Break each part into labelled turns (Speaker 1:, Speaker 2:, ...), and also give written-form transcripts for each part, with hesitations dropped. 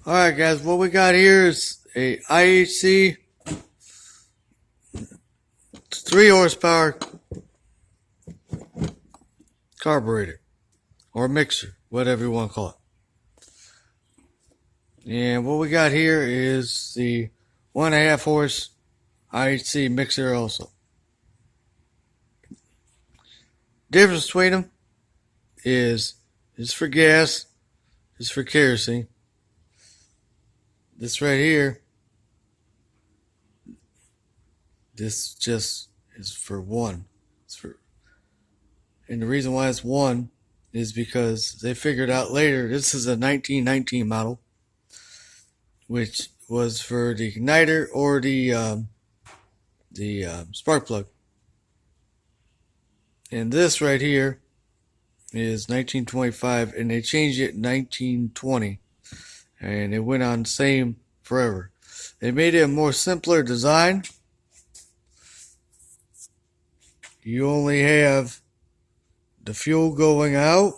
Speaker 1: Alright guys, what we got here is a IHC 3 horsepower carburetor or mixer, whatever you want to call it. And what we got here is the 1.5 horse IHC mixer also. Difference between them is this for gas, this for kerosene. This right here, this just is for one. And the reason why it's one is because they figured out later this is a 1919 model, which was for the igniter or the spark plug. And this right here is 1925, and they changed it in 1920. And it went on the same forever. They made it a more simpler design. You only have the fuel going out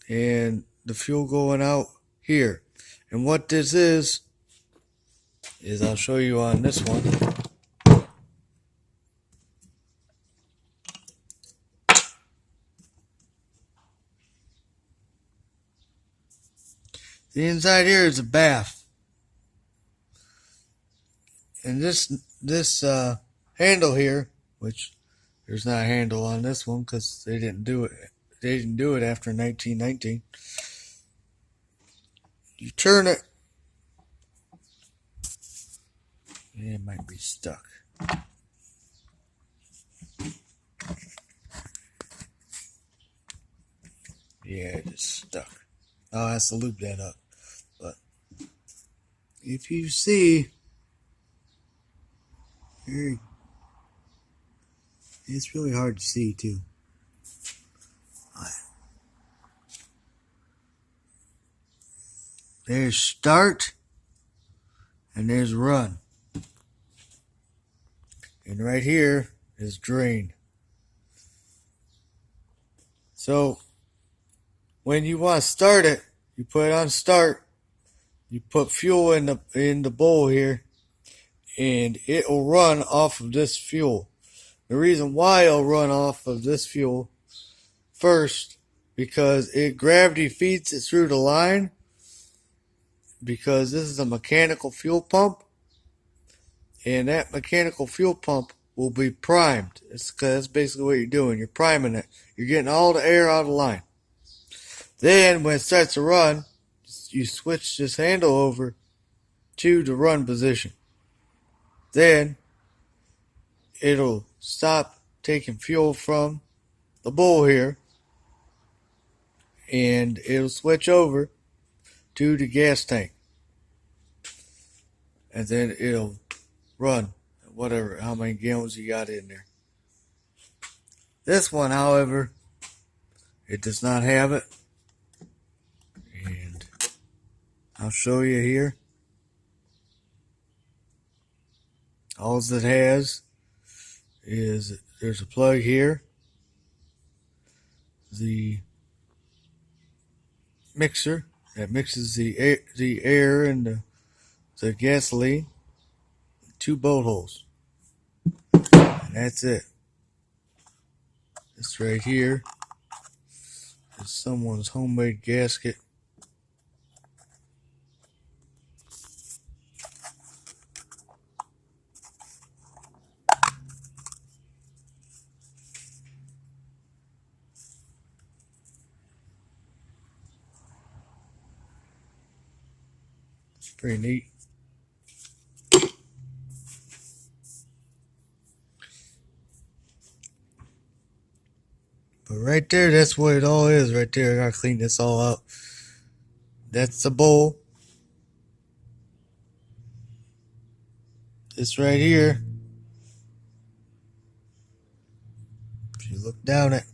Speaker 1: and the fuel going out here. And what this is I'll show you on this one. The inside here is a bath. And this handle here, which there's not a handle on this one because they didn't do it. They didn't do it after 1919. You turn it. It might be stuck. Yeah, it is stuck. I'll have to loop that up. But if you see here, it's really hard to see too. There's start and there's run. And right here is drain. So when you want to start it, you put it on start, you put fuel in the bowl here, and it will run off of this fuel. The reason why it'll run off of this fuel first, because gravity feeds it through the line, because this is a mechanical fuel pump, and that mechanical fuel pump will be primed. That's basically what you're doing. You're priming it. You're getting all the air out of the line. Then when it starts to run, you switch this handle over to the run position. Then it'll stop taking fuel from the bowl here, and it'll switch over to the gas tank. And then it'll run whatever, how many gallons you got in there. This one, however, it does not have it. And I'll show you here. All it has is there's a plug here. The mixer that mixes the air and the gasoline. 2 bolt holes. And that's it. This right here is someone's homemade gasket. It's pretty neat. But right there, that's what it all is right there. I gotta clean this all up. That's the bowl. This right here, if you look down it,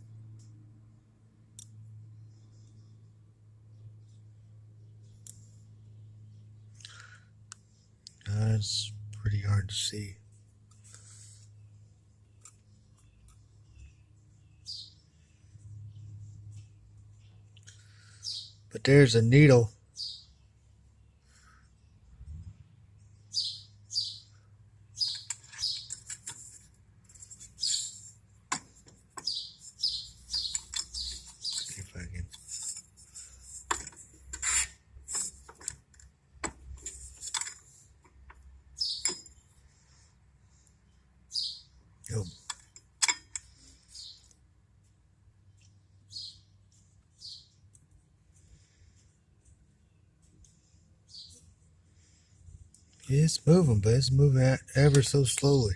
Speaker 1: it's pretty hard to see. But there's a needle It's moving, but it's moving ever so slowly.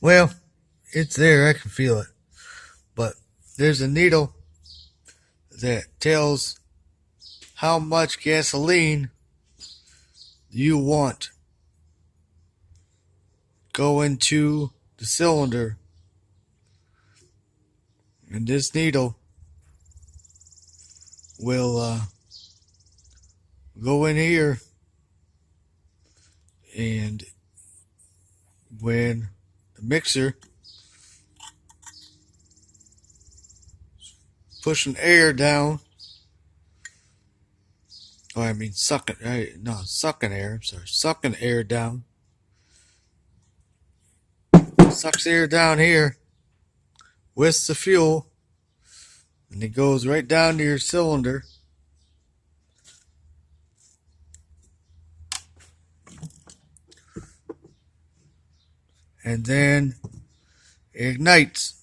Speaker 1: Well, it's there. I can feel it. But there's a needle that tells how much gasoline you want go into the cylinder. And this needle will go in here, and when the mixer pushing air down, sucking air, sucking air down, sucks air down here with the fuel, and it goes right down to your cylinder. And then it ignites.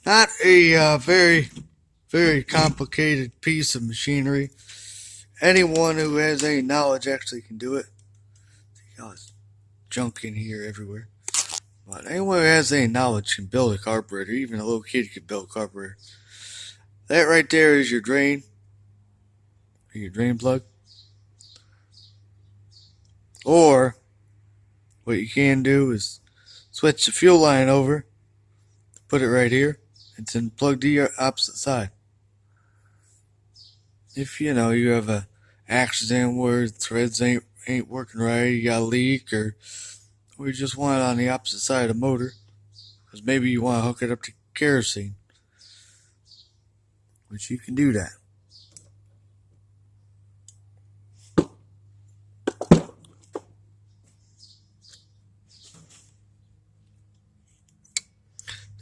Speaker 1: Not a very, very complicated piece of machinery. Anyone who has any knowledge actually can do it. See how it's junk in here everywhere. But anyone who has any knowledge can build a carburetor. Even a little kid can build a carburetor. That right there is your drain. Your drain plug. Or what you can do is switch the fuel line over, put it right here, and then plug to your opposite side. If you have a accident where the threads ain't working right, you got a leak, or you just want it on the opposite side of the motor, because maybe you want to hook it up to kerosene, which you can do that.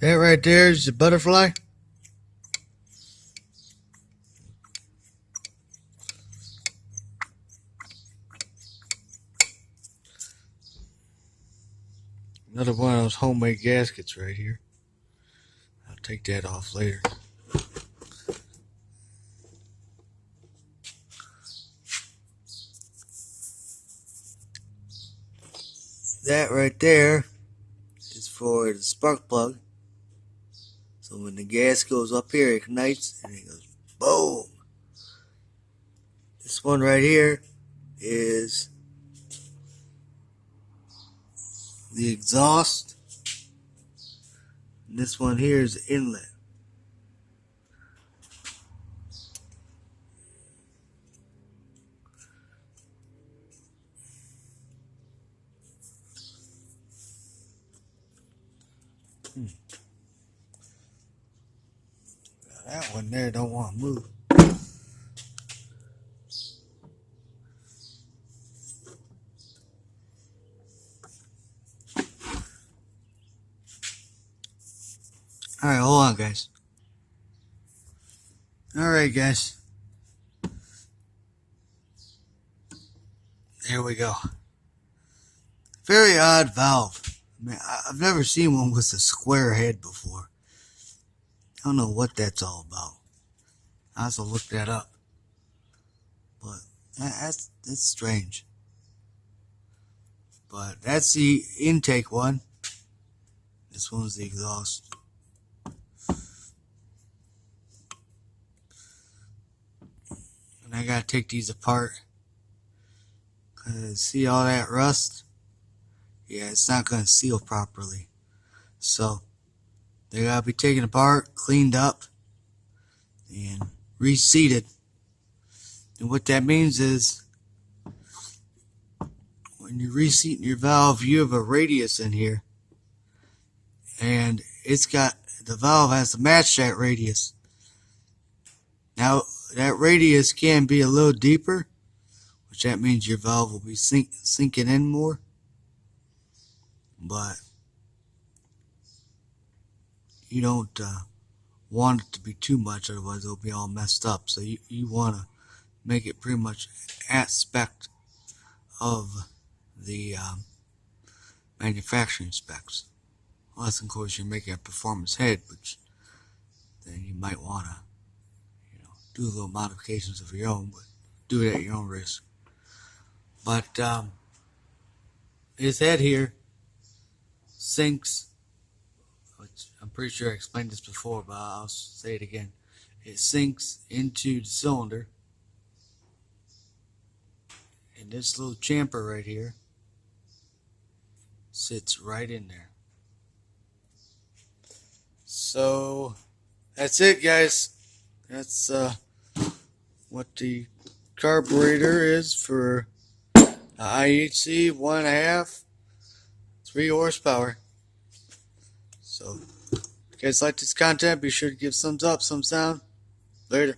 Speaker 1: That right there is the butterfly. Another one of those homemade gaskets right here. I'll take that off later. That right there is for the spark plug. So when the gas goes up here, it ignites and it goes boom. This one right here is the exhaust. And this one here is the inlet. That one there don't want to move. Alright, hold on, guys. Alright, guys. There we go. Very odd valve. I've never seen one with a square head before. I don't know what that's all about. I have to look that up. But that's strange. But that's the intake one. This one's the exhaust. And I gotta take these apart. Cause see all that rust? Yeah, it's not gonna seal properly. So they gotta be taken apart, cleaned up, and reseated. And what that means is, when you're reseating your valve, you have a radius in here, and the valve has to match that radius. Now, that radius can be a little deeper, which that means your valve will be sinking in more. But you don't want it to be too much, otherwise it'll be all messed up. So you want to make it pretty much at spec of the manufacturing specs. Unless, of course, you're making a performance head, which then you might want to, do little modifications of your own, but do it at your own risk. But his head here sinks, which I'm pretty sure I explained this before, but I'll say it again. It sinks into the cylinder, and this little chamfer right here sits right in there. So that's it, guys. That's what the carburetor is for the IHC 1.5, 3 horsepower. So if you guys like this content, be sure to give thumbs up, thumbs down. Later.